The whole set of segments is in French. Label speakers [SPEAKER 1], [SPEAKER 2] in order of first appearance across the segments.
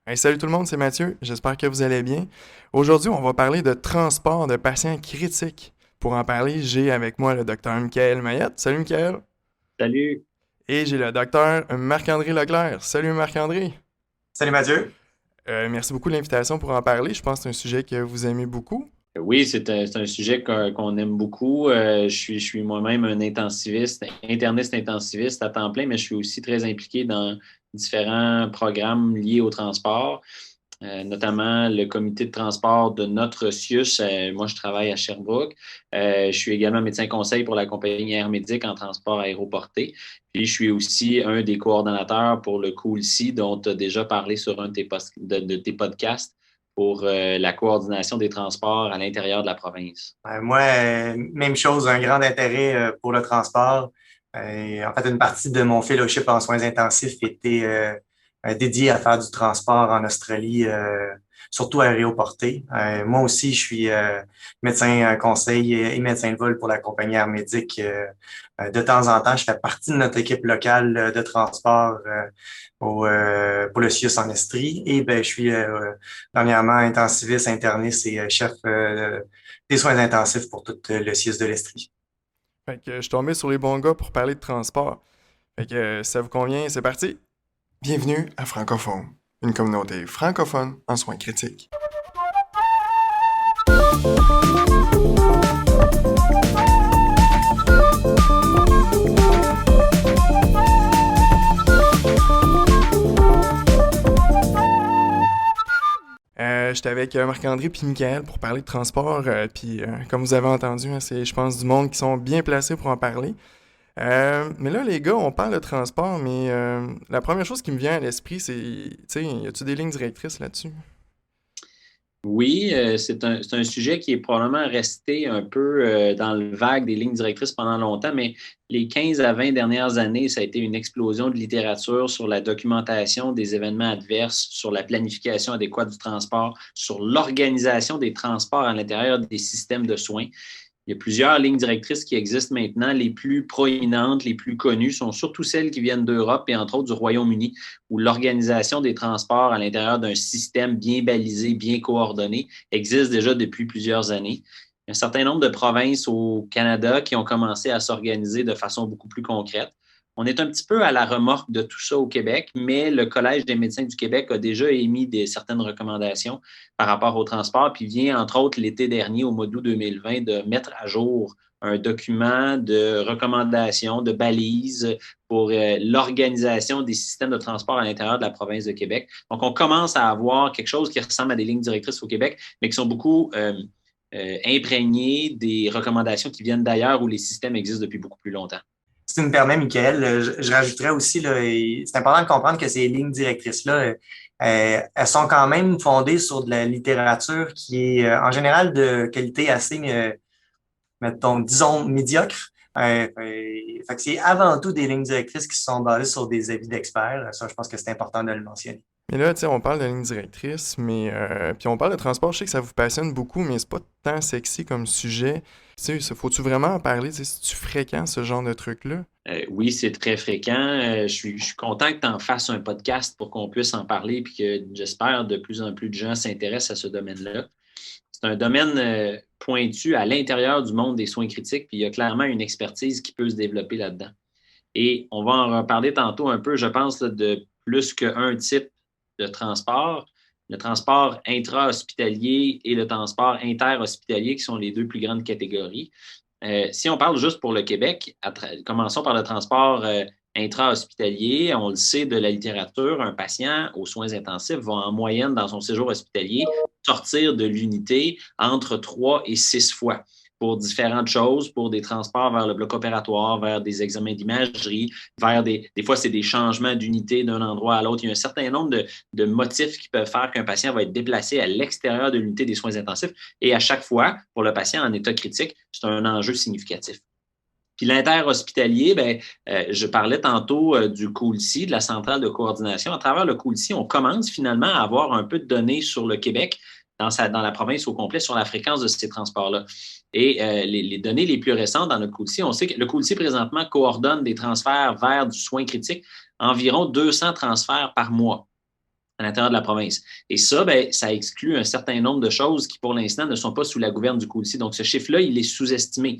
[SPEAKER 1] Hey, salut tout le monde, c'est Mathieu. J'espère que vous allez bien. Aujourd'hui, on va parler de transport de patients critiques. Pour en parler, j'ai avec moi le docteur Michael Mayette. Salut Michael.
[SPEAKER 2] Salut.
[SPEAKER 1] Et j'ai le docteur Marc-André Leclerc. Salut Marc-André.
[SPEAKER 3] Salut Mathieu.
[SPEAKER 1] Merci beaucoup de l'invitation pour en parler. Je pense que c'est un sujet que vous aimez beaucoup.
[SPEAKER 2] Oui, c'est un sujet qu'on aime beaucoup. Je suis moi-même un interniste intensiviste à temps plein, mais je suis aussi très impliqué dans différents programmes liés au transport, notamment le comité de transport de notre CIUS. Moi, je travaille à Sherbrooke. Je suis également médecin conseil pour la compagnie Air Médic en transport aéroporté. Puis, je suis aussi un des coordonnateurs pour le COOLSI, dont tu as déjà parlé sur un de tes podcasts pour la coordination des transports à l'intérieur de la province.
[SPEAKER 3] Moi, même chose, un grand intérêt pour le transport. En fait, une partie de mon fellowship en soins intensifs était dédiée à faire du transport en Australie, surtout aéroporté. Moi aussi, je suis médecin conseil et médecin de vol pour la compagnie Air Médic. De temps en temps, je fais partie de notre équipe locale de transport pour le CIUS en Estrie. Et ben, je suis dernièrement intensiviste, interniste et chef des soins intensifs pour tout le CIUS de l'Estrie.
[SPEAKER 1] Fait que je suis tombé sur les bons gars pour parler de transport. Fait que ça vous convient, c'est parti. Bienvenue à Francophone, une communauté francophone en soins critiques. J'étais avec Marc-André puis Michael pour parler de transport. Comme vous avez entendu, hein, c'est, je pense, du monde qui sont bien placés pour en parler. Mais là, les gars, on parle de transport, mais la première chose qui me vient à l'esprit, c'est, tu sais, y a-tu des lignes directrices là-dessus?
[SPEAKER 2] Oui, c'est un sujet qui est probablement resté un peu dans le vague des lignes directrices pendant longtemps, mais les 15 à 20 dernières années, ça a été une explosion de littérature sur la documentation des événements adverses, sur la planification adéquate du transport, sur l'organisation des transports à l'intérieur des systèmes de soins. Il y a plusieurs lignes directrices qui existent maintenant. Les plus proéminentes, les plus connues sont surtout celles qui viennent d'Europe et entre autres du Royaume-Uni, où l'organisation des transports à l'intérieur d'un système bien balisé, bien coordonné existe déjà depuis plusieurs années. Il y a un certain nombre de provinces au Canada qui ont commencé à s'organiser de façon beaucoup plus concrète. On est un petit peu à la remorque de tout ça au Québec, mais le Collège des médecins du Québec a déjà émis certaines recommandations par rapport au transport, puis vient, entre autres, l'été dernier, au mois d'août 2020, de mettre à jour un document de recommandations, de balises pour l'organisation des systèmes de transport à l'intérieur de la province de Québec. Donc, on commence à avoir quelque chose qui ressemble à des lignes directrices au Québec, mais qui sont beaucoup imprégnées des recommandations qui viennent d'ailleurs où les systèmes existent depuis beaucoup plus longtemps.
[SPEAKER 3] Si tu me permets, Michael, je rajouterais aussi, là, c'est important de comprendre que ces lignes directrices-là, elles sont quand même fondées sur de la littérature qui est en général de qualité assez, mettons, disons, médiocre. Fait que c'est avant tout des lignes directrices qui sont basées sur des avis d'experts. Ça, je pense que c'est important de le mentionner.
[SPEAKER 1] Mais là, tu sais, on parle de ligne directrice, mais puis on parle de transport. Je sais que ça vous passionne beaucoup, mais c'est pas tant sexy comme sujet. Tu sais, faut-tu vraiment en parler? Tu sais, c'est-tu fréquent ce genre de truc-là?
[SPEAKER 2] Oui, c'est très fréquent. Je suis content que tu en fasses un podcast pour qu'on puisse en parler puis que j'espère de plus en plus de gens s'intéressent à ce domaine-là. C'est un domaine pointu à l'intérieur du monde des soins critiques, puis il y a clairement une expertise qui peut se développer là-dedans. Et on va en reparler tantôt un peu, je pense, là, de plus qu'un type de transport. Le transport intra-hospitalier et le transport interhospitalier, qui sont les deux plus grandes catégories. Si on parle juste pour le Québec, commençons par le transport intra-hospitalier. On le sait de la littérature, un patient aux soins intensifs va en moyenne dans son séjour hospitalier sortir de l'unité entre 3 et 6 fois pour différentes choses, pour des transports vers le bloc opératoire, vers des examens d'imagerie, vers des fois, c'est des changements d'unité d'un endroit à l'autre. Il y a un certain nombre de motifs qui peuvent faire qu'un patient va être déplacé à l'extérieur de l'unité des soins intensifs. Et à chaque fois, pour le patient en état critique, c'est un enjeu significatif. Puis l'interhospitalier, je parlais tantôt du COOLSI, de la centrale de coordination. À travers le COOLSI, on commence finalement à avoir un peu de données sur le Québec, dans la province au complet, sur la fréquence de ces transports-là. Et les données les plus récentes dans le COOLSI, on sait que le COOLSI présentement coordonne des transferts vers du soin critique, environ 200 transferts par mois. à l'intérieur de la province. Et ça, ça exclut un certain nombre de choses qui, pour l'instant, ne sont pas sous la gouverne du COULCI. Donc, ce chiffre-là, il est sous-estimé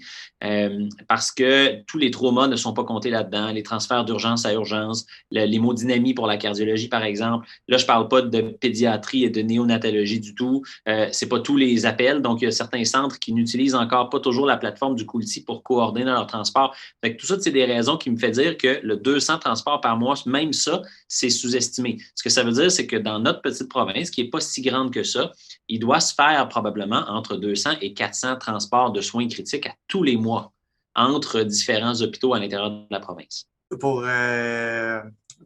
[SPEAKER 2] parce que tous les traumas ne sont pas comptés là-dedans, les transferts d'urgence à urgence, l'hémodynamie pour la cardiologie, par exemple. Là, je ne parle pas de pédiatrie et de néonatologie du tout. C'est pas tous les appels. Donc, il y a certains centres qui n'utilisent encore pas toujours la plateforme du COULCI pour coordonner leur transport. Fait que tout ça, c'est des raisons qui me fait dire que le 200 transports par mois, même ça, c'est sous-estimé. Ce que ça veut dire, c'est que dans notre petite province, qui n'est pas si grande que ça, il doit se faire probablement entre 200 et 400 transports de soins critiques à tous les mois entre différents hôpitaux à l'intérieur de la province.
[SPEAKER 3] Pour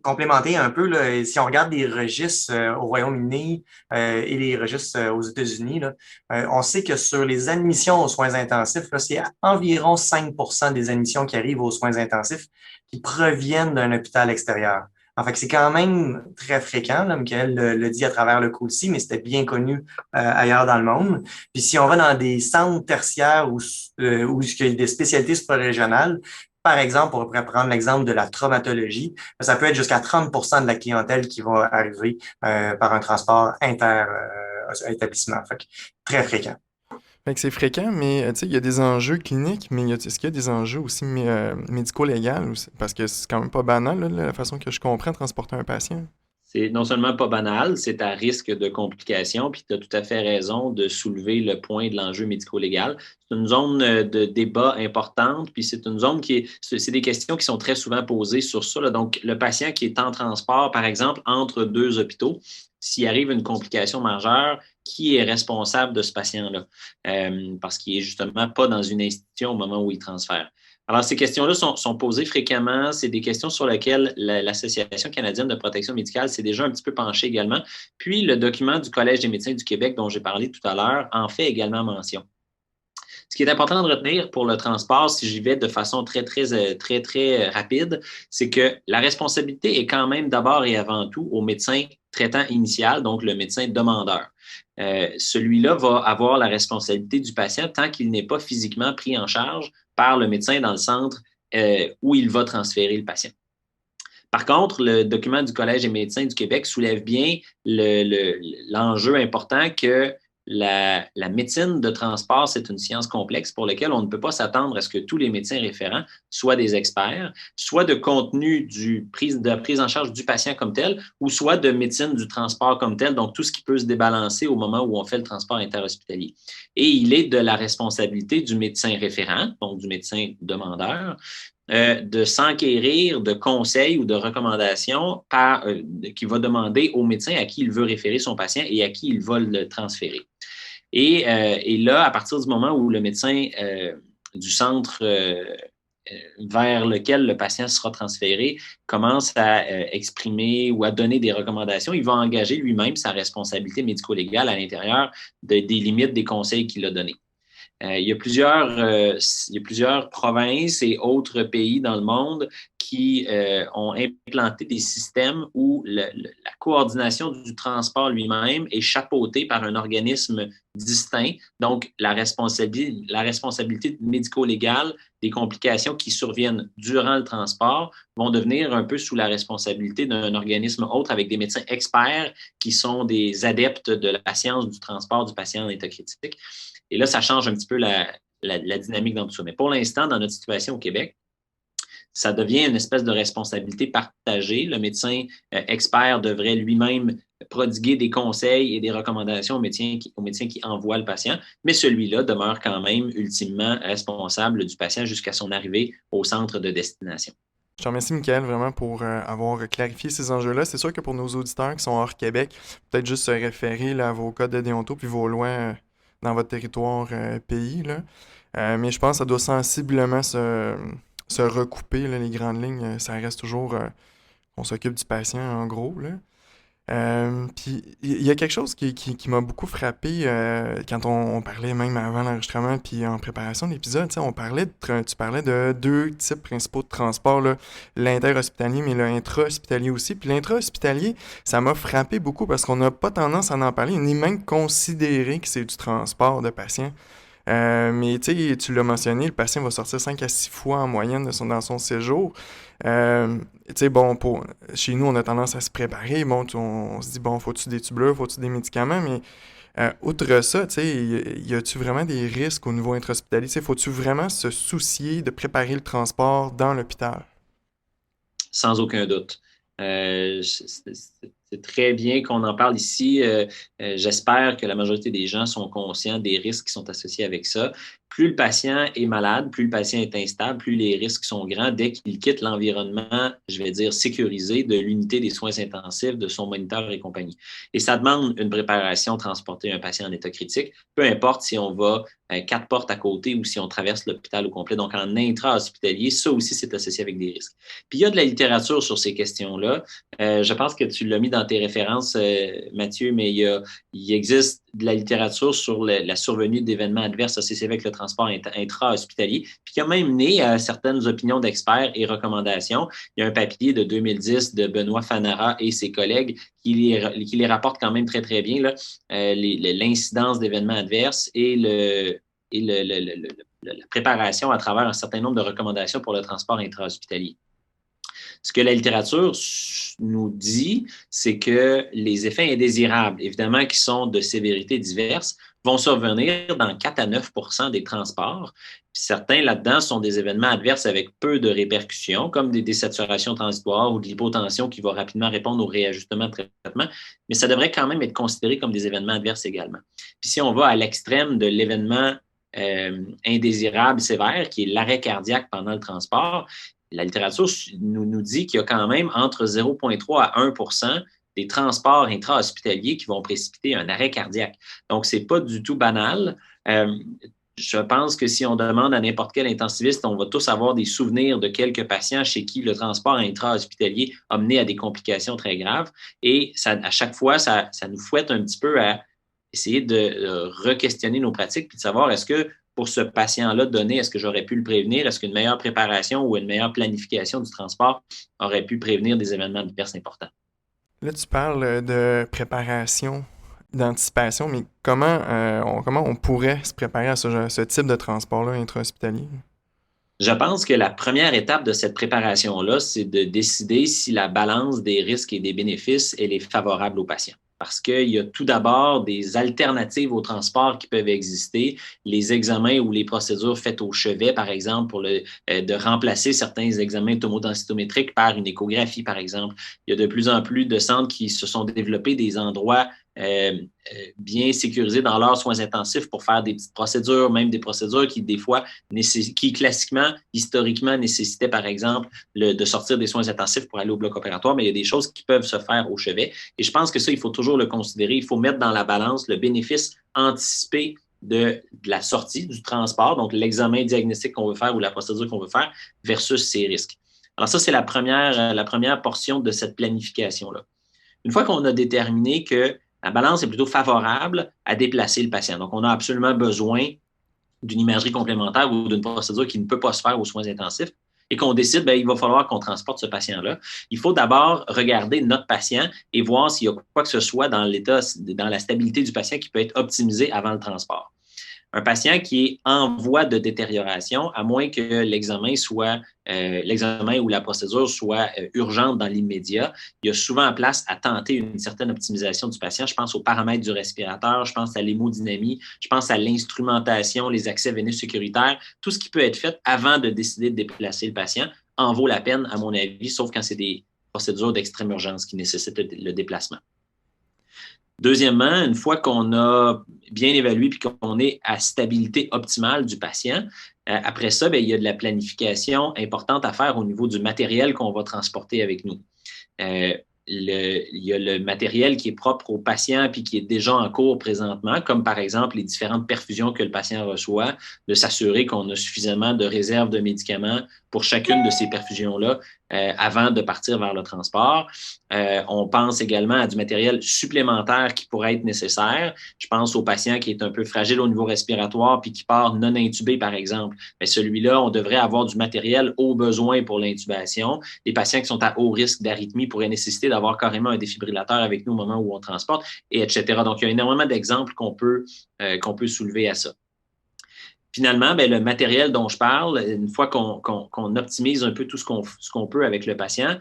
[SPEAKER 3] complémenter un peu, là, si on regarde les registres au Royaume-Uni et les registres aux États-Unis, là, on sait que sur les admissions aux soins intensifs, là, c'est environ 5 des admissions qui arrivent aux soins intensifs qui proviennent d'un hôpital extérieur. En fait, c'est quand même très fréquent, là, Michael le dit à travers le COULCI, mais c'était bien connu ailleurs dans le monde. Puis si on va dans des centres tertiaires où il y a des spécialités suprarégionales, par exemple, on pourrait prendre l'exemple de la traumatologie, ça peut être jusqu'à 30 de la clientèle qui va arriver par un transport inter-établissement. Fait que très fréquent.
[SPEAKER 1] Fait que c'est fréquent, mais tu sais, il y a des enjeux cliniques, mais est-ce qu'il y a des enjeux aussi médico-légaux? Parce que c'est quand même pas banal, là, la façon que je comprends transporter un patient.
[SPEAKER 2] C'est non seulement pas banal, c'est à risque de complications, puis tu as tout à fait raison de soulever le point de l'enjeu médico-légal. C'est une zone de débat importante, puis c'est une zone c'est des questions qui sont très souvent posées sur ça, là. Donc, le patient qui est en transport, par exemple, entre deux hôpitaux, s'il arrive une complication majeure, qui est responsable de ce patient-là? Parce qu'il n'est justement pas dans une institution au moment où il transfère. Alors, ces questions-là sont posées fréquemment. C'est des questions sur lesquelles l'Association canadienne de protection médicale s'est déjà un petit peu penchée également. Puis, le document du Collège des médecins du Québec, dont j'ai parlé tout à l'heure, en fait également mention. Ce qui est important de retenir pour le transport, si j'y vais de façon très rapide, c'est que la responsabilité est quand même d'abord et avant tout au médecin traitant initial, donc le médecin demandeur. Celui-là va avoir la responsabilité du patient tant qu'il n'est pas physiquement pris en charge par le médecin dans le centre où il va transférer le patient. Par contre, le document du Collège des médecins du Québec soulève bien l'enjeu important que la médecine de transport, c'est une science complexe pour laquelle on ne peut pas s'attendre à ce que tous les médecins référents soient des experts, soit de contenu de la prise en charge du patient comme tel, ou soit de médecine du transport comme tel, donc tout ce qui peut se débalancer au moment où on fait le transport interhospitalier. Et il est de la responsabilité du médecin référent, donc du médecin demandeur, de s'enquérir de conseils ou de recommandations qu'il va demander au médecin à qui il veut référer son patient et à qui il va le transférer. Et là, à partir du moment où le médecin du centre vers lequel le patient sera transféré commence à exprimer ou à donner des recommandations, il va engager lui-même sa responsabilité médico-légale à l'intérieur des limites des conseils qu'il a donnés. Il y a plusieurs provinces et autres pays dans le monde qui ont implanté des systèmes où la coordination du transport lui-même est chapeautée par un organisme distinct. Donc, la responsabilité médico-légale des complications qui surviennent durant le transport vont devenir un peu sous la responsabilité d'un organisme autre avec des médecins experts qui sont des adeptes de la science du transport du patient en état critique. Et là, ça change un petit peu la dynamique dans tout ça. Mais pour l'instant, dans notre situation au Québec, ça devient une espèce de responsabilité partagée. Le médecin expert devrait lui-même prodiguer des conseils et des recommandations au médecin qui envoie le patient, mais celui-là demeure quand même ultimement responsable du patient jusqu'à son arrivée au centre de destination.
[SPEAKER 1] Je te remercie, Michael, vraiment pour avoir clarifié ces enjeux-là. C'est sûr que pour nos auditeurs qui sont hors Québec, peut-être juste se référer là, à vos codes de déonto puis vos lois dans votre territoire pays. Là. Mais je pense que ça doit sensiblement se recouper, là, les grandes lignes. Ça reste toujours on s'occupe du patient, en gros. Là. Puis il y a quelque chose qui m'a beaucoup frappé quand on parlait même avant l'enregistrement puis en préparation de l'épisode, tu parlais de deux types principaux de transport, là, l'inter-hospitalier mais l'intra-hospitalier aussi. Puis l'intra-hospitalier, ça m'a frappé beaucoup parce qu'on n'a pas tendance à en parler, ni même considérer que c'est du transport de patients. Mais tu l'as mentionné, le patient va sortir 5 à 6 fois en moyenne dans son séjour. Bon, chez nous, on a tendance à se préparer. Bon, on se dit, bon, faut-tu des tubuleurs, faut-tu des médicaments, mais outre ça, y a-tu vraiment des risques au niveau intra-hospitalier? Faut-tu vraiment se soucier de préparer le transport dans l'hôpital?
[SPEAKER 2] Sans aucun doute. C'est très bien qu'on en parle ici. J'espère que la majorité des gens sont conscients des risques qui sont associés avec ça. Plus le patient est malade, plus le patient est instable, plus les risques sont grands dès qu'il quitte l'environnement, je vais dire, sécurisé de l'unité des soins intensifs, de son moniteur et compagnie. Et ça demande une préparation, transporter un patient en état critique, peu importe si on va 4 portes à côté ou si on traverse l'hôpital au complet. Donc, en intra-hospitalier, ça aussi, c'est associé avec des risques. Puis, il y a de la littérature sur ces questions-là. Je pense que tu l'as mis dans tes références, Mathieu, mais il existe de la littérature sur la survenue d'événements adverses associés avec le transport intra-hospitalier, puis qui a même mené à certaines opinions d'experts et recommandations. Il y a un papier de 2010 de Benoît Fanara et ses collègues qui les rapportent quand même très, très bien, là, l'incidence d'événements adverses et la préparation à travers un certain nombre de recommandations pour le transport intra-hospitalier. Ce que la littérature nous dit, c'est que les effets indésirables, évidemment, qui sont de sévérité diverses, vont survenir dans 4 à 9 des transports. Puis certains là-dedans sont des événements adverses avec peu de répercussions, comme des désaturations transitoires ou de l'hypotension qui va rapidement répondre au réajustement de traitement, mais ça devrait quand même être considéré comme des événements adverses également. Puis si on va à l'extrême de l'événement indésirable sévère, qui est l'arrêt cardiaque pendant le transport, la littérature nous dit qu'il y a quand même entre 0,3 à 1 des transports intra-hospitaliers qui vont précipiter un arrêt cardiaque. Donc, ce n'est pas du tout banal. Je pense que si on demande à n'importe quel intensiviste, on va tous avoir des souvenirs de quelques patients chez qui le transport intra-hospitalier a mené à des complications très graves. Et ça, à chaque fois, ça nous fouette un petit peu à essayer de re-questionner nos pratiques puis de savoir est-ce que pour ce patient-là donné, est-ce que j'aurais pu le prévenir? Est-ce qu'une meilleure préparation ou une meilleure planification du transport aurait pu prévenir des événements adverses importants?
[SPEAKER 1] Là, tu parles de préparation, d'anticipation, mais comment on pourrait se préparer à ce type de transport-là intra-hospitalier?
[SPEAKER 2] Je pense que la première étape de cette préparation-là, c'est de décider si la balance des risques et des bénéfices, elle est favorable aux patients. Parce qu'il y a tout d'abord des alternatives au transport qui peuvent exister, les examens ou les procédures faites au chevet, par exemple, pour de remplacer certains examens tomodensitométriques par une échographie, par exemple. Il y a de plus en plus de centres qui se sont développés des endroits bien sécurisés dans leurs soins intensifs pour faire des petites procédures, même des procédures qui, des fois, qui classiquement, historiquement, nécessitaient, par exemple, de sortir des soins intensifs pour aller au bloc opératoire, mais il y a des choses qui peuvent se faire au chevet. Et je pense que ça, il faut toujours le considérer. Il faut mettre dans la balance le bénéfice anticipé de la sortie, du transport, donc l'examen diagnostique qu'on veut faire ou la procédure qu'on veut faire versus ces risques. Alors ça, c'est la première portion de cette planification-là. Une fois qu'on a déterminé que la balance est plutôt favorable à déplacer le patient, donc on a absolument besoin d'une imagerie complémentaire ou d'une procédure qui ne peut pas se faire aux soins intensifs, et qu'on décide, bien, il va falloir qu'on transporte ce patient-là. Il faut d'abord regarder notre patient et voir s'il y a quoi que ce soit dans la stabilité du patient qui peut être optimisé avant le transport. Un patient qui est en voie de détérioration, à moins que l'examen ou la procédure soit urgente dans l'immédiat, il y a souvent place à tenter une certaine optimisation du patient. Je pense aux paramètres du respirateur, je pense à l'hémodynamie, je pense à l'instrumentation, les accès veineux sécuritaires, tout ce qui peut être fait avant de décider de déplacer le patient en vaut la peine, à mon avis, sauf quand c'est des procédures d'extrême urgence qui nécessitent le déplacement. Deuxièmement, une fois qu'on a bien évalué puis qu'on est à stabilité optimale du patient, après ça, bien, il y a de la planification importante à faire au niveau du matériel qu'on va transporter avec nous. Il y a le matériel qui est propre au patient puis qui est déjà en cours présentement, comme par exemple les différentes perfusions que le patient reçoit, de s'assurer qu'on a suffisamment de réserves de médicaments pour chacune de ces perfusions-là avant de partir vers le transport. On pense également à du matériel supplémentaire qui pourrait être nécessaire. Je pense au patient qui est un peu fragile au niveau respiratoire puis qui part non intubé, par exemple. Mais celui-là, on devrait avoir du matériel au besoin pour l'intubation. Les patients qui sont à haut risque d'arythmie pourraient nécessiter d'avoir carrément un défibrillateur avec nous au moment où on transporte, et etc. Donc, il y a énormément d'exemples qu'on peut soulever à ça. finalement, ben, le matériel dont je parle, une fois qu'on optimise un peu tout ce qu'on peut avec le patient,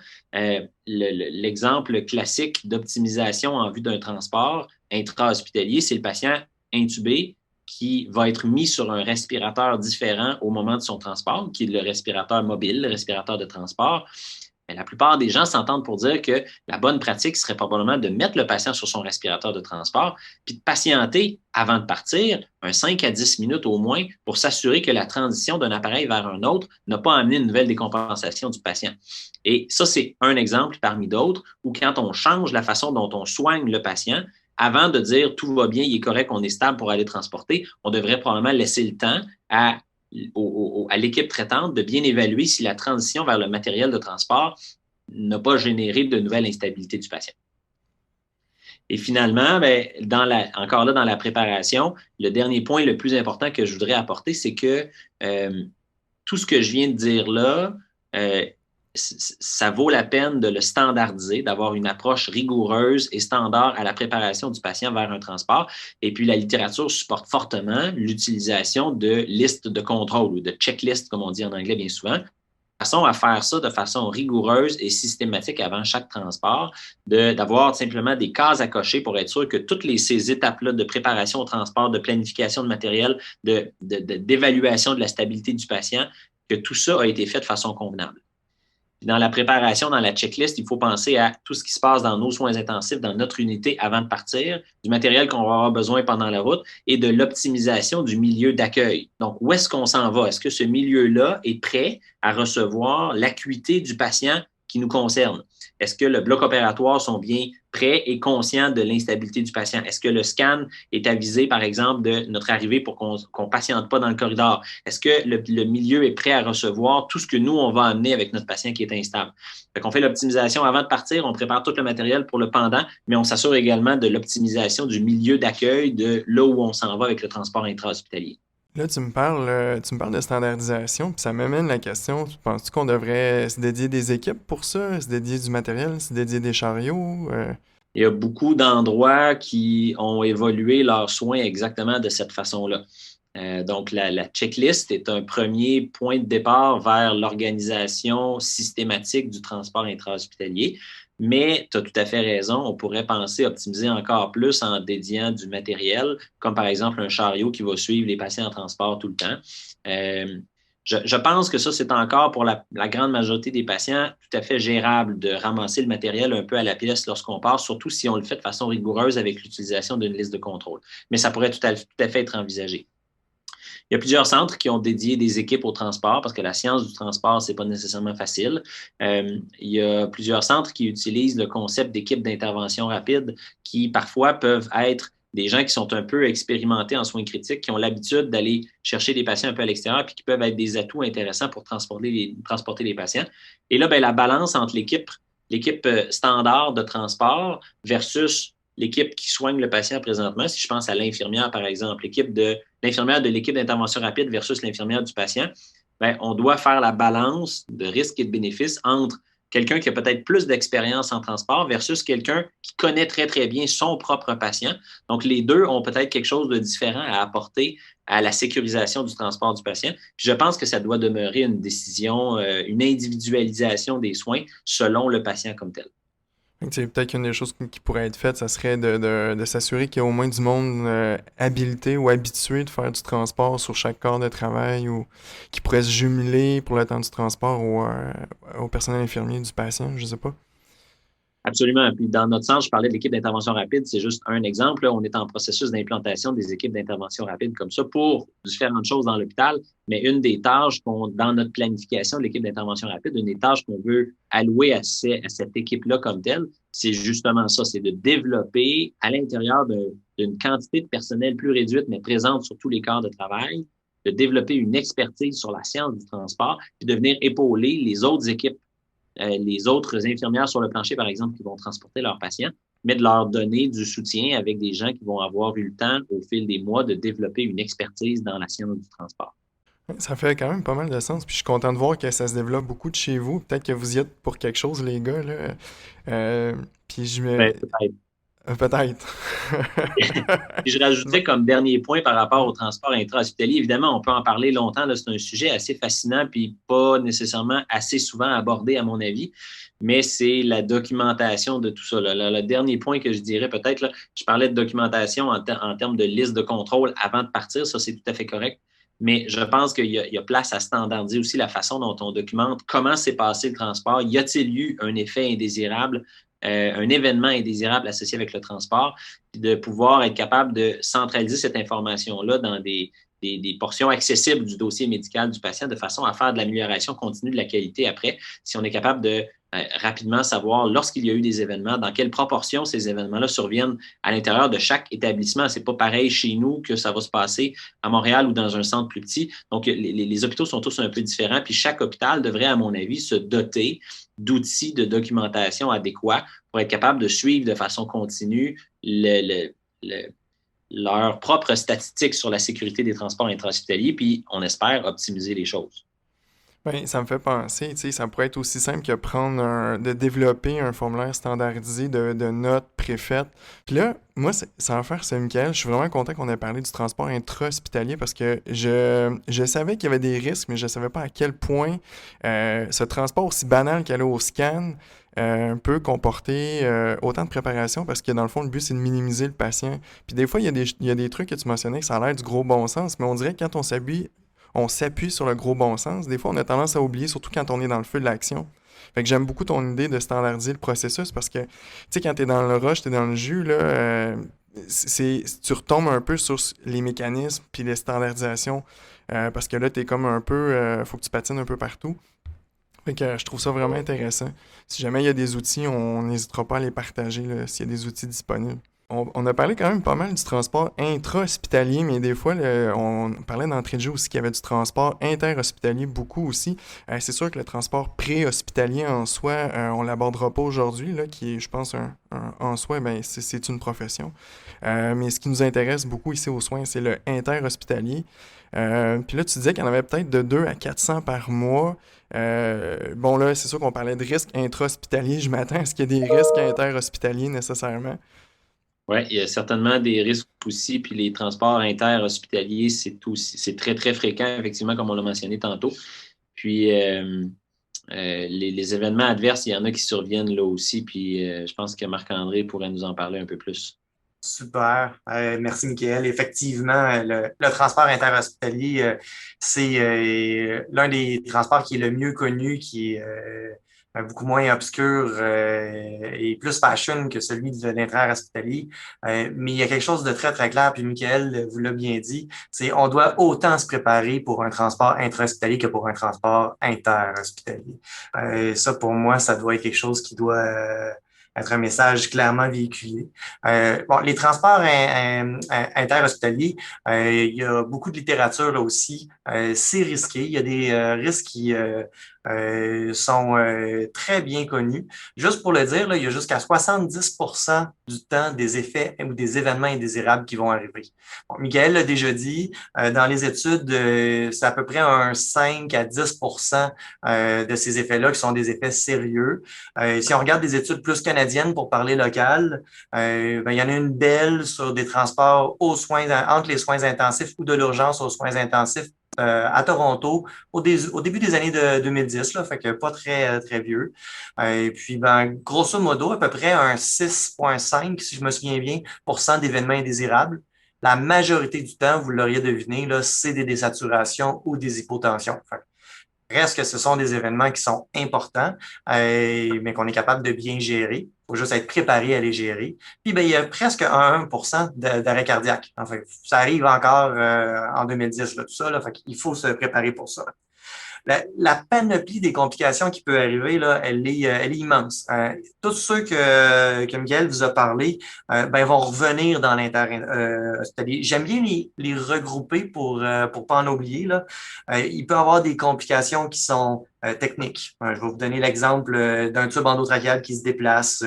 [SPEAKER 2] l'exemple classique d'optimisation en vue d'un transport intra-hospitalier, c'est le patient intubé qui va être mis sur un respirateur différent au moment de son transport, qui est le respirateur mobile, le respirateur de transport. Mais la plupart des gens s'entendent pour dire que la bonne pratique serait probablement de mettre le patient sur son respirateur de transport puis de patienter avant de partir, 5 à 10 minutes au moins, pour s'assurer que la transition d'un appareil vers un autre n'a pas amené une nouvelle décompensation du patient. Et ça, c'est un exemple parmi d'autres où quand on change la façon dont on soigne le patient, avant de dire tout va bien, il est correct, on est stable pour aller transporter, on devrait probablement laisser le temps à l'équipe traitante de bien évaluer si la transition vers le matériel de transport n'a pas généré de nouvelles instabilités du patient. Et finalement, ben, encore là, dans la préparation, le dernier point le plus important que je voudrais apporter, c'est que tout ce que je viens de dire là, ça vaut la peine de le standardiser, d'avoir une approche rigoureuse et standard à la préparation du patient vers un transport. Et puis, la littérature supporte fortement l'utilisation de listes de contrôle ou de checklists, comme on dit en anglais bien souvent, de façon à faire ça de façon rigoureuse et systématique avant chaque transport, d'avoir simplement des cases à cocher pour être sûr que toutes ces étapes-là de préparation au transport, de planification de matériel, d'évaluation de la stabilité du patient, que tout ça a été fait de façon convenable. Dans la préparation, dans la checklist, il faut penser à tout ce qui se passe dans nos soins intensifs, dans notre unité avant de partir, du matériel qu'on va avoir besoin pendant la route et de l'optimisation du milieu d'accueil. Donc, où est-ce qu'on s'en va? Est-ce que ce milieu-là est prêt à recevoir l'acuité du patient qui nous concerne? Est-ce que le bloc opératoire sont bien prêts et conscients de l'instabilité du patient? Est-ce que le scan est avisé, par exemple, de notre arrivée pour qu'on ne patiente pas dans le corridor? Est-ce que le milieu est prêt à recevoir tout ce que nous, on va amener avec notre patient qui est instable? Fait qu'on fait l'optimisation avant de partir, on prépare tout le matériel pour le pendant, mais on s'assure également de l'optimisation du milieu d'accueil de là où on s'en va avec le transport intra-hospitalier.
[SPEAKER 1] Là, tu me parles de standardisation, puis ça m'amène la question, penses-tu qu'on devrait se dédier des équipes pour ça, se dédier du matériel, se dédier des chariots?
[SPEAKER 2] Il y a beaucoup d'endroits qui ont évolué leurs soins exactement de cette façon-là. Donc, la checklist est un premier point de départ vers l'organisation systématique du transport intra-hospitalier. Mais tu as tout à fait raison, on pourrait penser optimiser encore plus en dédiant du matériel, comme par exemple un chariot qui va suivre les patients en transport tout le temps. Je pense que ça, c'est encore pour la grande majorité des patients tout à fait gérable de ramasser le matériel un peu à la pièce lorsqu'on part, surtout si on le fait de façon rigoureuse avec l'utilisation d'une liste de contrôle. Mais ça pourrait tout à fait être envisagé. Il y a plusieurs centres qui ont dédié des équipes au transport parce que la science du transport, ce n'est pas nécessairement facile. Il y a plusieurs centres qui utilisent le concept d'équipes d'intervention rapide qui parfois peuvent être des gens qui sont un peu expérimentés en soins critiques, qui ont l'habitude d'aller chercher des patients un peu à l'extérieur puis qui peuvent être des atouts intéressants pour transporter les patients. Et là, ben, la balance entre l'équipe standard de transport versus l'équipe qui soigne le patient présentement, si je pense à l'infirmière, par exemple, l'infirmière de l'équipe d'intervention rapide versus l'infirmière du patient, bien, on doit faire la balance de risques et de bénéfices entre quelqu'un qui a peut-être plus d'expérience en transport versus quelqu'un qui connaît très, très bien son propre patient. Donc, les deux ont peut-être quelque chose de différent à apporter à la sécurisation du transport du patient. Puis je pense que ça doit demeurer une décision, une individualisation des soins selon le patient comme tel.
[SPEAKER 1] Peut-être qu'une des choses qui pourrait être faite, ça serait de s'assurer qu'il y a au moins du monde habilité ou habitué de faire du transport sur chaque corps de travail ou qui pourrait se jumeler pour le temps du transport au personnel infirmier du patient, je sais pas.
[SPEAKER 2] Absolument. Puis dans notre centre, je parlais de l'équipe d'intervention rapide, c'est juste un exemple. Là, on est en processus d'implantation des équipes d'intervention rapide comme ça pour différentes choses dans l'hôpital. Mais une des tâches dans notre planification de l'équipe d'intervention rapide, une des tâches qu'on veut allouer à cette équipe-là comme telle, c'est justement ça, c'est de développer à l'intérieur d'une quantité de personnel plus réduite, mais présente sur tous les corps de travail, de développer une expertise sur la science du transport, puis de venir épauler les autres équipes, les autres infirmières sur le plancher, par exemple, qui vont transporter leurs patients, mais de leur donner du soutien avec des gens qui vont avoir eu le temps, au fil des mois, de développer une expertise dans la science du transport.
[SPEAKER 1] Ça fait quand même pas mal de sens. Puis je suis content de voir que ça se développe beaucoup de chez vous. Peut-être que vous y êtes pour quelque chose, les gars, là. Puis
[SPEAKER 2] Peut-être.
[SPEAKER 1] Peut-être.
[SPEAKER 2] Puis je rajouterais comme dernier point par rapport au transport intra-hospitalier, évidemment, on peut en parler longtemps, là, c'est un sujet assez fascinant puis pas nécessairement assez souvent abordé à mon avis, mais c'est la documentation de tout ça. Là. Le dernier point que je dirais peut-être, là, je parlais de documentation en termes de liste de contrôle avant de partir, ça c'est tout à fait correct. Mais je pense qu'il y a place à standardiser aussi la façon dont on documente comment s'est passé le transport. Y a-t-il eu un effet indésirable, un événement indésirable associé avec le transport, puis de pouvoir être capable de centraliser cette information-là dans des portions accessibles du dossier médical du patient de façon à faire de l'amélioration continue de la qualité après, si on est capable de rapidement savoir lorsqu'il y a eu des événements, dans quelle proportion ces événements-là surviennent à l'intérieur de chaque établissement. C'est pas pareil chez nous que ça va se passer à Montréal ou dans un centre plus petit. Donc, les hôpitaux sont tous un peu différents, puis chaque hôpital devrait, à mon avis, se doter d'outils de documentation adéquats pour être capable de suivre de façon continue leurs propres statistiques sur la sécurité des transports intra-hospitaliers, puis on espère optimiser les choses.
[SPEAKER 1] Ben, ça me fait penser, tu sais, ça pourrait être aussi simple que de développer un formulaire standardisé de notes préfaites. Puis là, moi, sans faire ça, Michael, je suis vraiment content qu'on ait parlé du transport intra-hospitalier parce que je savais qu'il y avait des risques, mais je savais pas à quel point ce transport aussi banal qu'aller au scan peut comporter autant de préparation parce que dans le fond, le but, c'est de minimiser le patient. Puis des fois, il y a des trucs que tu mentionnais que ça a l'air du gros bon sens, mais on dirait que quand on s'appuie sur le gros bon sens. Des fois, on a tendance à oublier, surtout quand on est dans le feu de l'action. Fait que j'aime beaucoup ton idée de standardiser le processus parce que, tu sais, quand t'es dans le rush, t'es dans le jus, là, tu retombes un peu sur les mécanismes puis les standardisations parce que là, t'es comme un peu, faut que tu patines un peu partout. Fait que je trouve ça vraiment intéressant. Si jamais il y a des outils, on n'hésitera pas à les partager là, s'il y a des outils disponibles. On a parlé quand même pas mal du transport intra-hospitalier, mais des fois, on parlait d'entrée de jeu aussi qu'il y avait du transport inter-hospitalier beaucoup aussi. C'est sûr que le transport pré-hospitalier en soi, on l'abordera pas aujourd'hui, là, qui est, je pense, en soi, ben, c'est une profession. Mais ce qui nous intéresse beaucoup ici aux soins, c'est le inter-hospitalier. Puis là, tu disais qu'il y en avait peut-être de 2 à 400 par mois. Bon, là, c'est sûr qu'on parlait de risques intra-hospitaliers. Je m'attends à ce qu'il y ait des risques inter-hospitaliers nécessairement.
[SPEAKER 2] Oui, il y a certainement des risques aussi, puis les transports inter-hospitaliers, c'est très, très fréquent, effectivement, comme on l'a mentionné tantôt. Puis, les événements adverses, il y en a qui surviennent là aussi, puis je pense que Marc-André pourrait nous en parler un peu plus.
[SPEAKER 3] Super. Merci, Mickaël. Effectivement, le transport interhospitalier, c'est l'un des transports qui est le mieux connu, qui est beaucoup moins obscur et plus fashion que celui de l'intra-hospitalier. Mais il y a quelque chose de très, très clair, puis Mickaël vous l'a bien dit, c'est on doit autant se préparer pour un transport intra-hospitalier que pour un transport interhospitalier. Ça, pour moi, ça doit être quelque chose qui doit être un message clairement véhiculé. Bon, les transports interhospitaliers, il y a beaucoup de littérature là aussi. C'est risqué. Il y a des risques qui sont très bien connus. Juste pour le dire, là, il y a jusqu'à 70% du temps des effets ou des événements indésirables qui vont arriver. Bon, Mickaël l'a déjà dit, dans les études, c'est à peu près un 5 à 10% de ces effets-là qui sont des effets sérieux. Si on regarde des études plus canadiennes pour parler local, ben, il y en a une belle sur des transports entre les soins intensifs ou de l'urgence aux soins intensifs à Toronto au début des années 2010, là, fait que pas très, très vieux. Et puis, ben, grosso modo, à peu près un 6,5, si je me souviens bien, d'événements indésirables. La majorité du temps, vous l'auriez deviné, là, c'est des désaturations ou des hypotensions. Fait reste que ce sont des événements qui sont importants, mais qu'on est capable de bien gérer. Il faut juste être préparé à les gérer. Puis, ben, il y a presque un 1% d'arrêt cardiaque. Enfin, ça arrive encore en 2010, là, tout ça. Là, fait qu'il faut se préparer pour ça. La panoplie des complications qui peut arriver, là, elle est immense. Tous ceux que Miguel vous a parlé ben, vont revenir dans l'inter-hospitalier. J'aime bien les regrouper pour pas en oublier. Là. Il peut y avoir des complications qui sont techniques. Je vais vous donner l'exemple d'un tube endotrachial qui se déplace,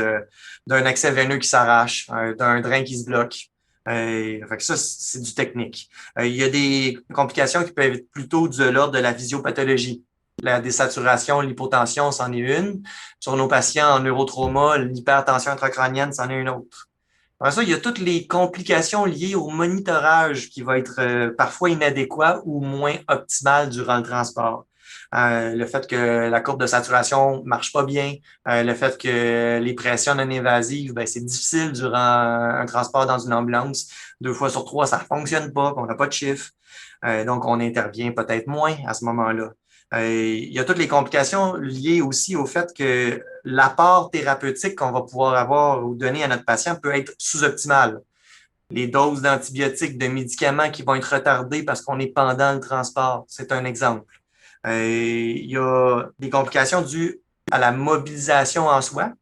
[SPEAKER 3] d'un accès veineux qui s'arrache, d'un drain qui se bloque. Fait que ça, c'est du technique. Il y a des complications qui peuvent être plutôt de l'ordre de la physiopathologie. La désaturation, l'hypotension, c'en est une. Sur nos patients en neurotrauma, l'hypertension intracrânienne, c'en est une autre. Après ça, il y a toutes les complications liées au monitorage qui va être parfois inadéquat ou moins optimal durant le transport. Le fait que la courbe de saturation marche pas bien, le fait que les pressions non invasives, ben, c'est difficile durant un transport dans une ambulance. 2 fois sur 3, ça fonctionne pas, on n'a pas de chiffre. Donc, on intervient peut-être moins à ce moment-là. Il y a toutes les complications liées aussi au fait que l'apport thérapeutique qu'on va pouvoir avoir ou donner à notre patient peut être sous-optimal. Les doses d'antibiotiques, de médicaments qui vont être retardées parce qu'on est pendant le transport, c'est un exemple. Il y a des complications dues à la mobilisation en soi.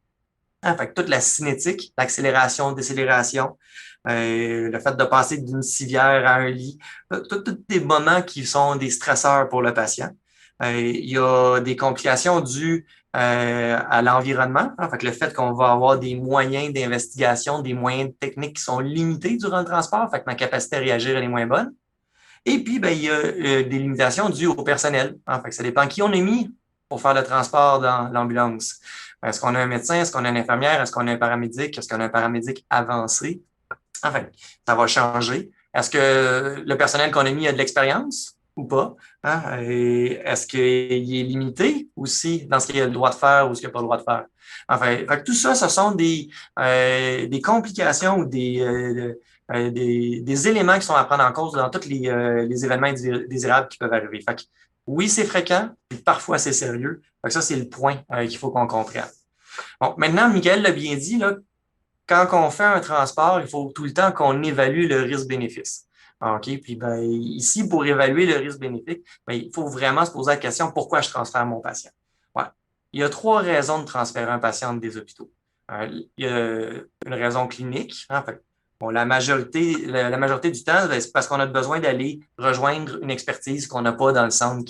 [SPEAKER 3] Fait que toute la cinétique, l'accélération, décélération, le fait de passer d'une civière à un lit, tous des moments qui sont des stresseurs pour le patient. Il y a des complications dues à l'environnement. Fait que le fait qu'on va avoir des moyens d'investigation, des moyens techniques qui sont limités durant le transport, fait que ma capacité à réagir elle est moins bonne. Et puis, ben, il y a des limitations dues au personnel. Fait que ça dépend qui on a mis pour faire le transport dans l'ambulance. Est-ce qu'on a un médecin? Est-ce qu'on a une infirmière? Est-ce qu'on a un paramédic? Est-ce qu'on a un paramédic avancé? Enfin, ça va changer. Est-ce que le personnel qu'on a mis a de l'expérience ou pas? Et est-ce qu'il est limité aussi dans ce qu'il a le droit de faire ou ce qu'il n'a pas le droit de faire? Enfin, fait que tout ça, ce sont des complications ou des éléments qui sont à prendre en compte dans tous les événements indésirables qui peuvent arriver. Fait que, oui, c'est fréquent, et parfois c'est sérieux. Fait que ça, c'est le point qu'il faut qu'on comprenne. Bon, maintenant, Michael l'a bien dit, là, quand on fait un transport, il faut tout le temps qu'on évalue le risque-bénéfice. OK? Puis ben, ici, pour évaluer le risque-bénéfice, ben, il faut vraiment se poser la question pourquoi je transfère mon patient. Ouais. Il y a 3 raisons de transférer un patient des hôpitaux. Il y a une raison clinique. Fait, bon, la majorité du temps, ben, c'est parce qu'on a besoin d'aller rejoindre une expertise qu'on n'a pas dans le centre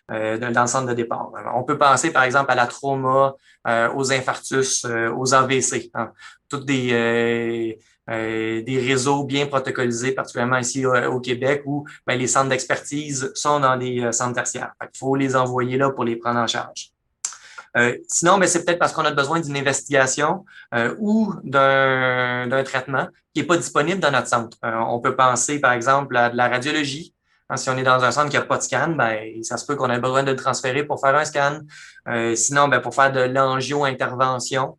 [SPEAKER 3] dans le centre de départ. On peut penser, par exemple, à la trauma, aux infarctus, aux AVC. Toutes des réseaux bien protocolisés, particulièrement ici au Québec, où ben, les centres d'expertise sont dans des centres tertiaires. Il faut les envoyer là pour les prendre en charge. Sinon, ben, c'est peut-être parce qu'on a besoin d'une investigation ou d'un traitement qui n'est pas disponible dans notre centre. On peut penser, par exemple, à de la radiologie. Si on est dans un centre qui n'a pas de scan, ben, ça se peut qu'on ait besoin de le transférer pour faire un scan. Sinon, ben, pour faire de l'angio-intervention,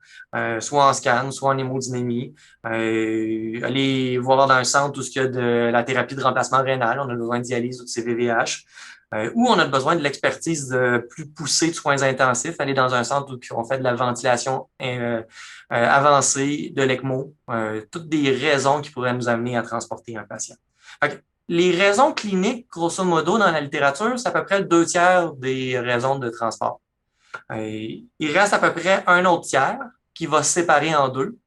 [SPEAKER 3] soit en scan, soit en hémodynamie. Aller voir dans un centre où il y a de la thérapie de remplacement rénal, on a besoin de dialyse ou de CVVH. Ou on a besoin de l'expertise plus poussée de soins intensifs, aller dans un centre où on fait de la ventilation avancée, de l'ECMO, toutes des raisons qui pourraient nous amener à transporter un patient. Les raisons cliniques, grosso modo, dans la littérature, c'est à peu près le 2 tiers des raisons de transport. Il reste à peu près un autre tiers qui va se séparer en deux.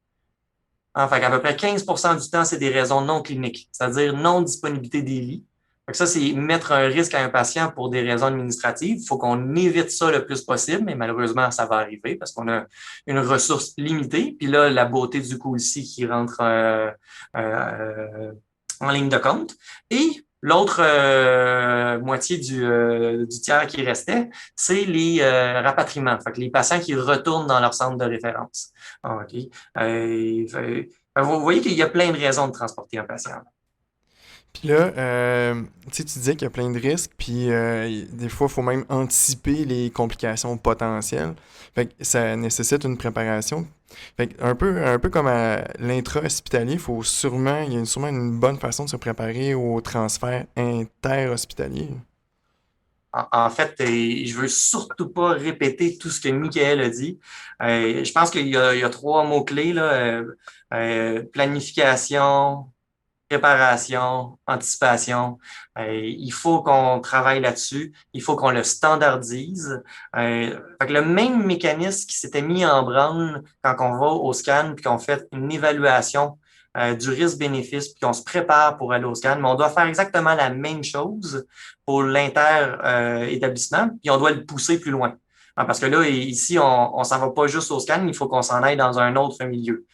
[SPEAKER 3] Fait qu'à peu près 15% du temps, c'est des raisons non cliniques, c'est-à-dire non-disponibilité des lits. Fait que ça, c'est mettre un risque à un patient pour des raisons administratives. Il faut qu'on évite ça le plus possible, mais malheureusement, ça va arriver parce qu'on a une ressource limitée. Puis là, la beauté du coup ici qui rentre en ligne de compte. Et l'autre moitié du tiers qui restait, c'est les rapatriements. Fait que les patients qui retournent dans leur centre de référence. OK. Vous voyez qu'il y a plein de raisons de transporter un patient.
[SPEAKER 1] Puis là, tu disais qu'il y a plein de risques, puis des fois, il faut même anticiper les complications potentielles. Fait que ça nécessite une préparation. Fait que un peu comme à l'intra-hospitalier, il y a sûrement une bonne façon de se préparer au transfert inter-hospitalier.
[SPEAKER 3] En fait, je veux surtout pas répéter tout ce que Michael a dit. Je pense qu'il y a 3 mots-clés, là, planification, préparation, anticipation. Il faut qu'on travaille là-dessus. Il faut qu'on le standardise. Fait que le même mécanisme qui s'était mis en branle quand on va au scan puis qu'on fait une évaluation du risque-bénéfice puis qu'on se prépare pour aller au scan, mais on doit faire exactement la même chose pour l'inter-établissement puis on doit le pousser plus loin. Parce que là, ici, on s'en va pas juste au scan, il faut qu'on s'en aille dans un autre milieu.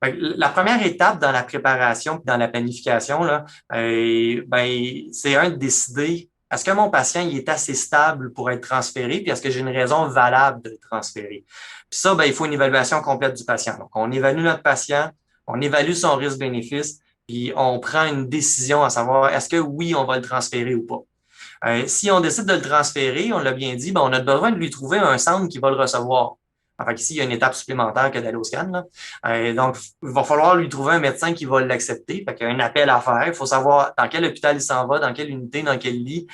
[SPEAKER 3] La première étape dans la préparation et dans la planification, là, c'est de décider est-ce que mon patient il est assez stable pour être transféré, puis est-ce que j'ai une raison valable de le transférer? Puis ça, ben, il faut une évaluation complète du patient. Donc, on évalue notre patient, on évalue son risque-bénéfice, puis on prend une décision à savoir est-ce que oui, on va le transférer ou pas. Si on décide de le transférer, on l'a bien dit, ben, on a besoin de lui trouver un centre qui va le recevoir. Enfin, ici, il y a une étape supplémentaire que d'aller au scan. Là. Donc, il va falloir lui trouver un médecin qui va l'accepter. Fait qu'il y a un appel à faire. Il faut savoir dans quel hôpital il s'en va, dans quelle unité, dans quel lit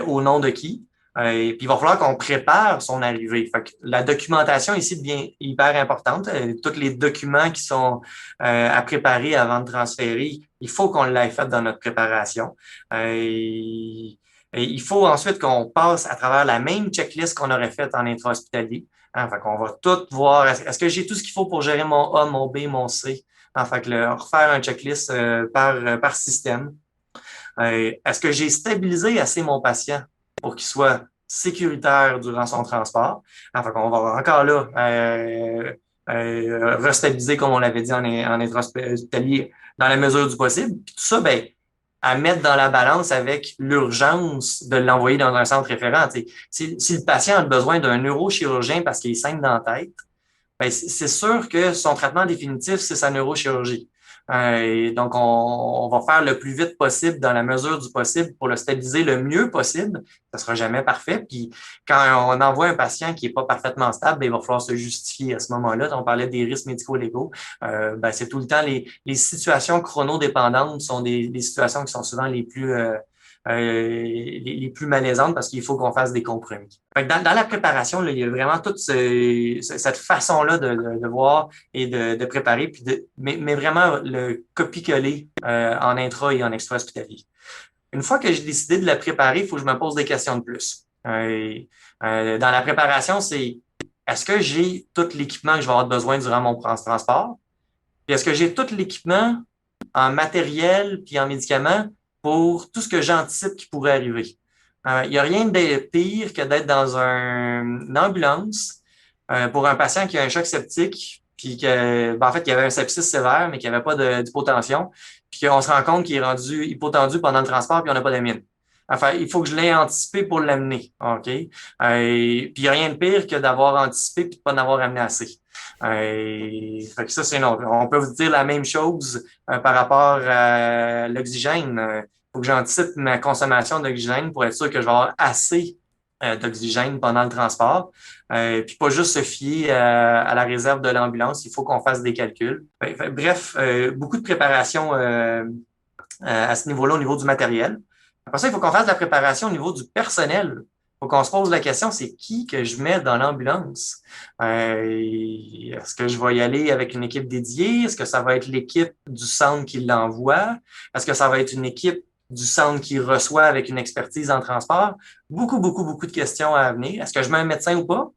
[SPEAKER 3] au nom de qui. Puis il va falloir qu'on prépare son arrivée. Fait que la documentation ici devient hyper importante. Tous les documents qui sont à préparer avant de transférer, il faut qu'on l'ait fait dans notre préparation. Et il faut ensuite qu'on passe à travers la même checklist qu'on aurait faite en intra-hospitalier. Fait qu'on va tout voir. Est-ce que j'ai tout ce qu'il faut pour gérer mon A, mon B, mon C? Fait que refaire un checklist par système. Est-ce que j'ai stabilisé assez mon patient pour qu'il soit sécuritaire durant son transport? Fait qu'on va encore là restabiliser, comme on l'avait dit en intra-hospitalier, dans la mesure du possible. Puis tout ça, ben, à mettre dans la balance avec l'urgence de l'envoyer dans un centre référent. Si le patient a besoin d'un neurochirurgien parce qu'il saigne dans la tête, ben, c'est sûr que son traitement définitif, c'est sa neurochirurgie. Et donc, on va faire le plus vite possible dans la mesure du possible pour le stabiliser le mieux possible. Ça sera jamais parfait. Puis, quand on envoie un patient qui est pas parfaitement stable, ben, il va falloir se justifier à ce moment-là. On parlait des risques médico-légaux. Ben, c'est tout le temps les situations chronodépendantes sont des situations qui sont souvent les plus malaisantes parce qu'il faut qu'on fasse des compromis. Dans la préparation, là, il y a vraiment toute cette façon-là de voir et de préparer, puis mais vraiment le copier-coller en intra et en extra-hospitalier. Une fois que j'ai décidé de la préparer, il faut que je me pose des questions de plus. Dans la préparation, c'est est-ce que j'ai tout l'équipement que je vais avoir besoin durant mon transport? Puis est-ce que j'ai tout l'équipement en matériel puis en médicaments pour tout ce que j'anticipe qui pourrait arriver. Il n'y a rien de pire que d'être dans une ambulance pour un patient qui a un choc septique, puis que, en fait, il y avait un sepsis sévère, mais qu'il n'y avait pas d'hypotension, puis qu'on se rend compte qu'il est rendu hypotendu pendant le transport, puis on n'a pas d'amine. Enfin, il faut que je l'ai anticipé pour l'amener, OK? Puis il n'y a rien de pire que d'avoir anticipé puis de pas en avoir amené assez. Fait que ça, c'est non. On peut vous dire la même chose par rapport à l'oxygène. Faut que j'anticipe ma consommation d'oxygène pour être sûr que je vais avoir assez d'oxygène pendant le transport. Puis pas juste se fier à la réserve de l'ambulance. Il faut qu'on fasse des calculs. Bref, beaucoup de préparation à ce niveau-là, au niveau du matériel. Après ça, il faut qu'on fasse de la préparation au niveau du personnel. Il faut qu'on se pose la question, c'est qui que je mets dans l'ambulance? Est-ce que je vais y aller avec une équipe dédiée? Est-ce que ça va être l'équipe du centre qui l'envoie? Est-ce que ça va être une équipe du centre qui reçoit avec une expertise en transport? Beaucoup, beaucoup, beaucoup de questions à venir. Est-ce que je mets un médecin ou pas?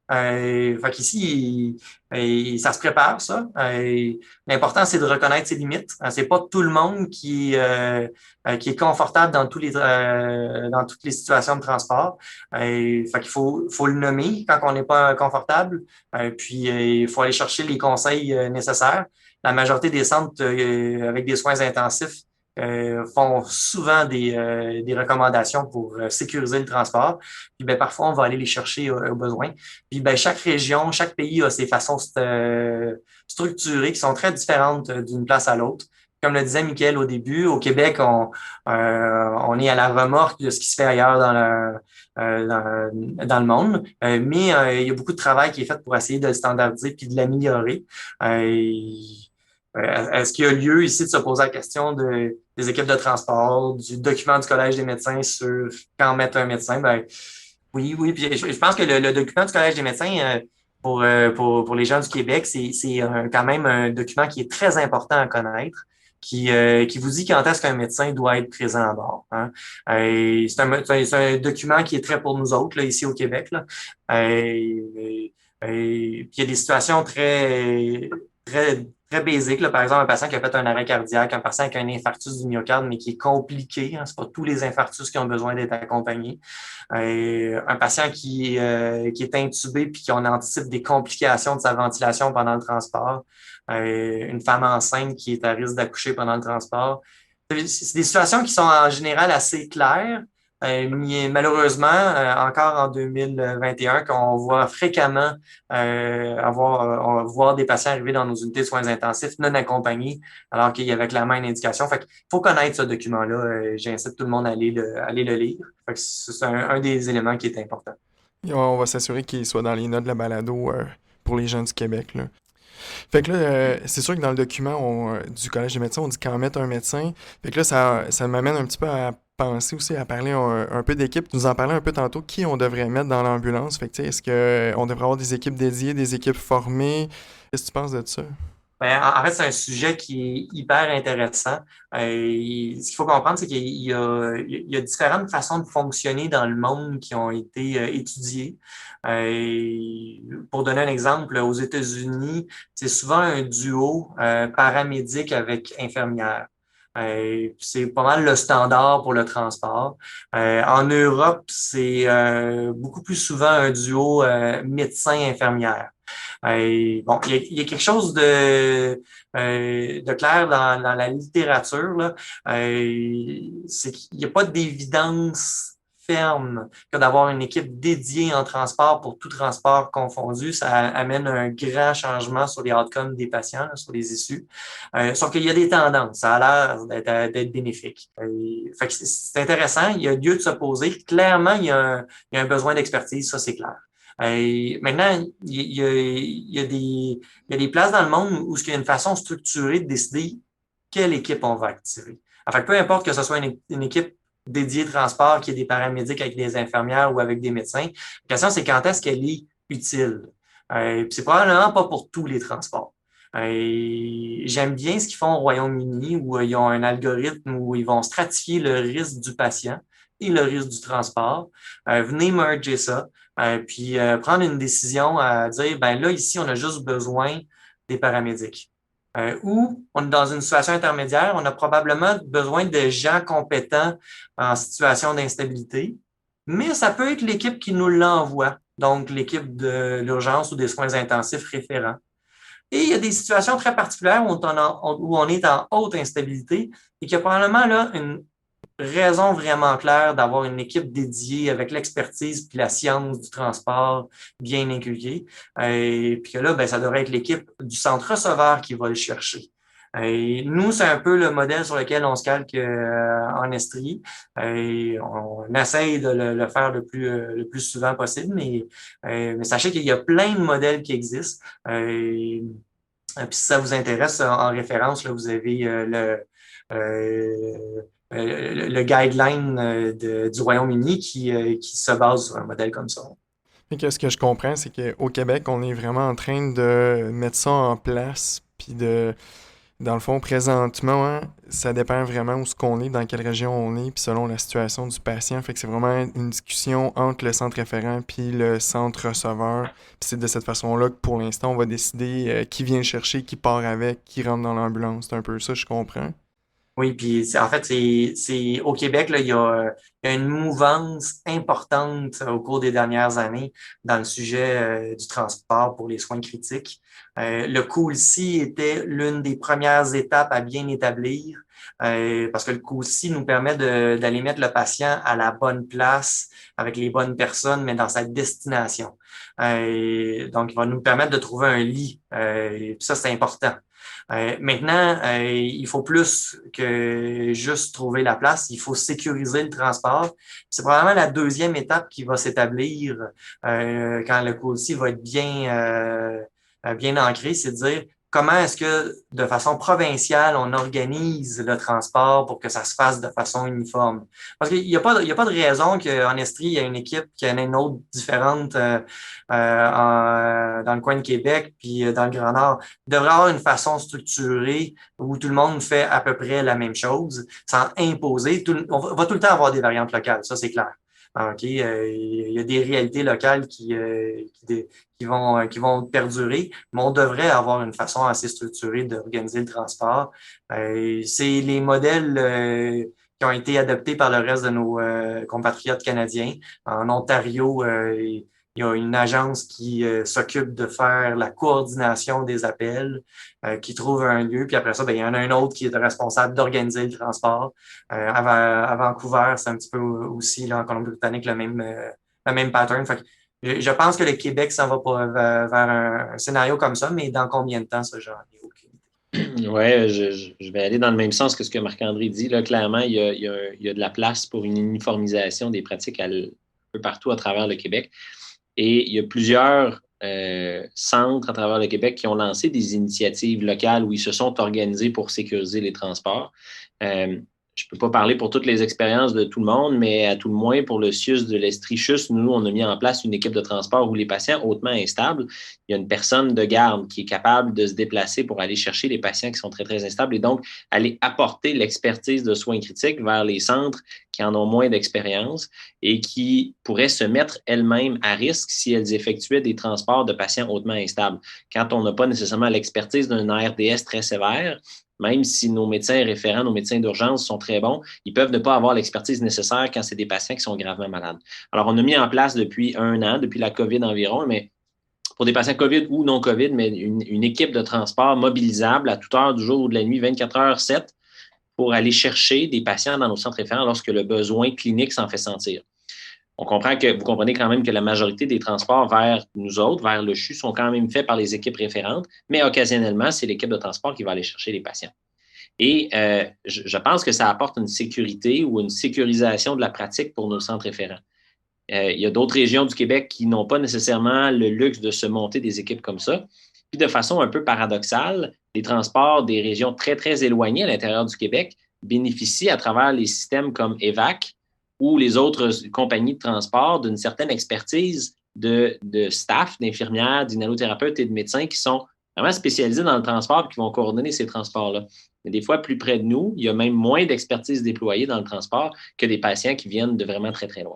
[SPEAKER 3] Fait qu'ici, ça se prépare, ça. L'important, c'est de reconnaître ses limites. C'est pas tout le monde qui est confortable dans dans toutes les situations de transport. Fait qu'il faut le nommer quand on n'est pas confortable. Puis il faut aller chercher les conseils nécessaires. La majorité des centres avec des soins intensifs font souvent des recommandations pour sécuriser le transport. Puis ben, parfois, on va aller les chercher au besoin. Puis ben, chaque région, chaque pays a ses façons structurées qui sont très différentes d'une place à l'autre. Comme le disait Mickaël au début, au Québec, on est à la remorque de ce qui se fait ailleurs dans le monde. Mais il y a beaucoup de travail qui est fait pour essayer de le standardiser puis de l'améliorer. Est-ce qu'il y a lieu ici de se poser la question des équipes de transport, du document du Collège des médecins sur quand mettre un médecin? Ben, oui. Puis je pense que le document du Collège des médecins, pour les gens du Québec, c'est quand même un document qui est très important à connaître, qui vous dit quand est-ce qu'un médecin doit être présent à bord. Hein. C'est un document qui est très pour nous autres, là, ici au Québec. Là. Puis il y a des situations très basique, là. Par exemple, un patient qui a fait un arrêt cardiaque, un patient qui a un infarctus du myocarde, mais qui est compliqué. Hein, c'est pas tous les infarctus qui ont besoin d'être accompagnés. Un patient qui est intubé puis qu'on anticipe des complications de sa ventilation pendant le transport. Une femme enceinte qui est à risque d'accoucher pendant le transport. C'est des situations qui sont en général assez claires, mais malheureusement, encore en 2021, qu'on voit fréquemment on va voir des patients arriver dans nos unités de soins intensifs non accompagnés, alors qu'il y avait clairement une indication. Fait qu'il faut connaître ce document-là. J'incite tout le monde à aller le lire. Fait que c'est un des éléments qui est important.
[SPEAKER 1] Et on va s'assurer qu'il soit dans les notes de la balado pour les gens du Québec, là. Fait que là, c'est sûr que dans le document du Collège des médecins, on dit qu'en mettre un médecin. Fait que là, ça m'amène un petit peu à penser aussi à parler un peu d'équipe. Tu nous en parlais un peu tantôt, qui on devrait mettre dans l'ambulance. Fait que, tu sais, est-ce qu'on devrait avoir des équipes dédiées, des équipes formées? Qu'est-ce que tu penses de ça?
[SPEAKER 3] Ben, en fait, c'est un sujet qui est hyper intéressant. Ce qu'il faut comprendre, c'est qu'il y a différentes façons de fonctionner dans le monde qui ont été étudiées. Pour donner un exemple, aux États-Unis, c'est souvent un duo paramédic avec infirmière. C'est pas mal le standard pour le transport. En Europe, c'est beaucoup plus souvent un duo médecin-infirmière. Bon, il y a quelque chose de clair dans la littérature, là. C'est qu'il n'y a pas d'évidence ferme que d'avoir une équipe dédiée en transport pour tout transport confondu. Ça amène un grand changement sur les outcomes des patients, là, sur les issues. Sauf qu'il y a des tendances. Ça a l'air d'être bénéfique. Fait que c'est intéressant. Il y a lieu de se poser. Clairement, il y a un besoin d'expertise. Ça, c'est clair. Maintenant, il y a des places dans le monde où il y a une façon structurée de décider quelle équipe on va activer. Enfin, peu importe que ce soit une équipe dédiée transport, qui ait des paramédics avec des infirmières ou avec des médecins, la question, c'est quand est-ce qu'elle est utile. C'est probablement pas pour tous les transports. J'aime bien ce qu'ils font au Royaume-Uni, où ils ont un algorithme où ils vont stratifier le risque du patient et le risque du transport. Venez merger ça. Puis prendre une décision à dire, ben là, ici, on a juste besoin des paramédics. Ou on est dans une situation intermédiaire, on a probablement besoin de gens compétents en situation d'instabilité, mais ça peut être l'équipe qui nous l'envoie, donc l'équipe de l'urgence ou des soins intensifs référents. Et il y a des situations très particulières où on est en haute instabilité et qu'il y a probablement là une raison vraiment claire d'avoir une équipe dédiée avec l'expertise puis la science du transport bien inculquée. Et puis que là, ben, ça devrait être l'équipe du centre receveur qui va le chercher. Et nous, c'est un peu le modèle sur lequel on se calque en Estrie. Et on essaye de le faire le plus souvent possible, mais sachez qu'il y a plein de modèles qui existent. Puis si ça vous intéresse, en référence, là, vous avez le guideline du Royaume-Uni qui se base sur un modèle comme ça.
[SPEAKER 1] Fait que ce que je comprends, c'est qu'au Québec, on est vraiment en train de mettre ça en place, puis dans le fond, présentement, hein, ça dépend vraiment où ce qu'on est, dans quelle région on est, puis selon la situation du patient. Fait que c'est vraiment une discussion entre le centre référent puis le centre receveur. Puis c'est de cette façon-là que pour l'instant, on va décider qui vient le chercher, qui part avec, qui rentre dans l'ambulance. C'est un peu ça, je comprends.
[SPEAKER 3] Oui, puis en fait, c'est au Québec, là, il y a une mouvance importante au cours des dernières années dans le sujet du transport pour les soins critiques. Le COOL-C était l'une des premières étapes à bien établir parce que le COOL-C nous permet d'aller mettre le patient à la bonne place avec les bonnes personnes, mais dans sa destination. Donc, il va nous permettre de trouver un lit. Ça, c'est important. Maintenant, il faut plus que juste trouver la place, il faut sécuriser le transport. C'est probablement la deuxième étape qui va s'établir quand le code-ci va être bien ancré, c'est de dire comment est-ce que de façon provinciale on organise le transport pour que ça se fasse de façon uniforme. Parce qu'il n'y a pas, il y a pas de raison qu'en Estrie, il y a une équipe qui en a une autre différente dans le coin de Québec puis dans le Grand Nord. Il devrait avoir une façon structurée où tout le monde fait à peu près la même chose sans imposer. On va tout le temps avoir des variantes locales, ça c'est clair. OK, il y a des réalités locales qui vont perdurer, mais on devrait avoir une façon assez structurée d'organiser le transport. C'est les modèles qui ont été adoptés par le reste de nos compatriotes canadiens. En Ontario, Il y a une agence qui s'occupe de faire la coordination des appels, qui trouve un lieu. Puis après ça, il y en a un autre qui est responsable d'organiser le transport. À Vancouver, c'est un petit peu aussi, là, en Colombie-Britannique, le même pattern. Fait que je pense que le Québec s'en va pas vers un scénario comme ça, mais dans combien de temps, ça, j'en ai aucune idée.
[SPEAKER 2] Oui, je vais aller dans le même sens que ce que Marc-André dit. Là, clairement, il y a de la place pour une uniformisation des pratiques un peu partout à travers le Québec. Et il y a plusieurs centres à travers le Québec qui ont lancé des initiatives locales où ils se sont organisés pour sécuriser les transports. Je ne peux pas parler pour toutes les expériences de tout le monde, mais à tout le moins pour le CIUS de l'Estrie-Chus, nous, on a mis en place une équipe de transport où les patients hautement instables, il y a une personne de garde qui est capable de se déplacer pour aller chercher les patients qui sont très, très instables et donc aller apporter l'expertise de soins critiques vers les centres qui en ont moins d'expérience et qui pourraient se mettre elles-mêmes à risque si elles effectuaient des transports de patients hautement instables. Quand on n'a pas nécessairement l'expertise d'un ARDS très sévère, même si nos médecins référents, nos médecins d'urgence sont très bons, ils peuvent ne pas avoir l'expertise nécessaire quand c'est des patients qui sont gravement malades. Alors, on a mis en place depuis 1 an, depuis la COVID environ, mais pour des patients COVID ou non COVID, mais une équipe de transport mobilisable à toute heure du jour ou de la nuit, 24h/7, pour aller chercher des patients dans nos centres référents lorsque le besoin clinique s'en fait sentir. Vous comprenez quand même que la majorité des transports vers nous autres, vers le CHU, sont quand même faits par les équipes référentes, mais occasionnellement, c'est l'équipe de transport qui va aller chercher les patients. Et je pense que ça apporte une sécurité ou une sécurisation de la pratique pour nos centres référents. Il y a d'autres régions du Québec qui n'ont pas nécessairement le luxe de se monter des équipes comme ça. Puis de façon un peu paradoxale, les transports des régions très, très éloignées à l'intérieur du Québec bénéficient à travers les systèmes comme EVAC ou les autres compagnies de transport d'une certaine expertise de staff, d'infirmières, d'inhalothérapeutes et de médecins qui sont vraiment spécialisés dans le transport et qui vont coordonner ces transports-là. Mais des fois, plus près de nous, il y a même moins d'expertise déployée dans le transport que des patients qui viennent de vraiment très, très loin.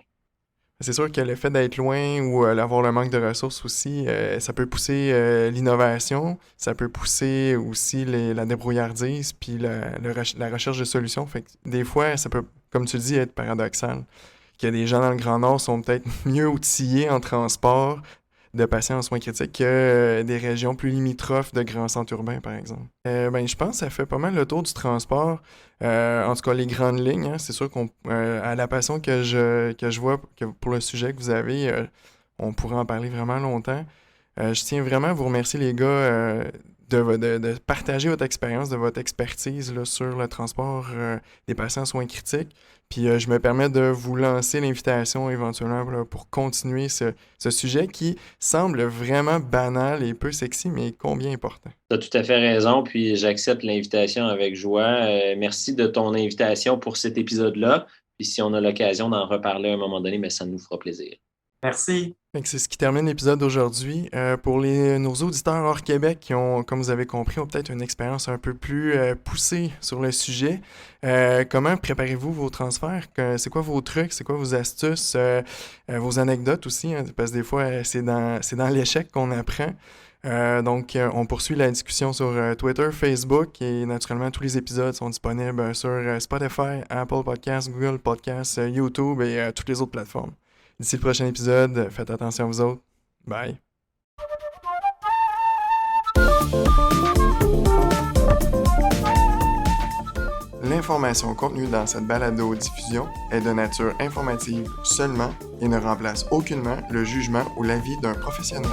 [SPEAKER 1] C'est sûr que le fait d'être loin ou d'avoir le manque de ressources aussi, ça peut pousser l'innovation, ça peut pousser aussi la débrouillardise puis la recherche de solutions. Fait que des fois, ça peut, comme tu dis, être paradoxal. Qu'il y a des gens dans le Grand Nord qui sont peut-être mieux outillés en transport de patients en soins critiques que des régions plus limitrophes de grands centres urbains, par exemple. Je pense que ça fait pas mal le tour du transport. En tout cas, les grandes lignes, hein, c'est sûr à la passion que je vois pour le sujet que vous avez, on pourrait en parler vraiment longtemps. Je tiens vraiment à vous remercier, les gars, de partager votre expérience, de votre expertise là, sur le transport des patients en soins critiques. Puis je me permets de vous lancer l'invitation éventuellement là, pour continuer ce sujet qui semble vraiment banal et peu sexy, mais combien important.
[SPEAKER 2] Tu as tout à fait raison, puis j'accepte l'invitation avec joie. Merci de ton invitation pour cet épisode-là. Puis si on a l'occasion d'en reparler à un moment donné, mais ça nous fera plaisir.
[SPEAKER 3] Merci.
[SPEAKER 1] C'est ce qui termine l'épisode d'aujourd'hui. Pour nos auditeurs hors Québec qui ont, comme vous avez compris, ont peut-être une expérience un peu plus poussée sur le sujet, comment préparez-vous vos transferts? C'est quoi vos trucs? C'est quoi vos astuces? Vos anecdotes aussi, hein, parce que des fois, c'est dans l'échec qu'on apprend. Donc, on poursuit la discussion sur Twitter, Facebook et naturellement, tous les épisodes sont disponibles sur Spotify, Apple Podcasts, Google Podcasts, YouTube et toutes les autres plateformes. D'ici le prochain épisode, faites attention à vous autres. Bye! L'information contenue dans cette balado-diffusion est de nature informative seulement et ne remplace aucunement le jugement ou l'avis d'un professionnel.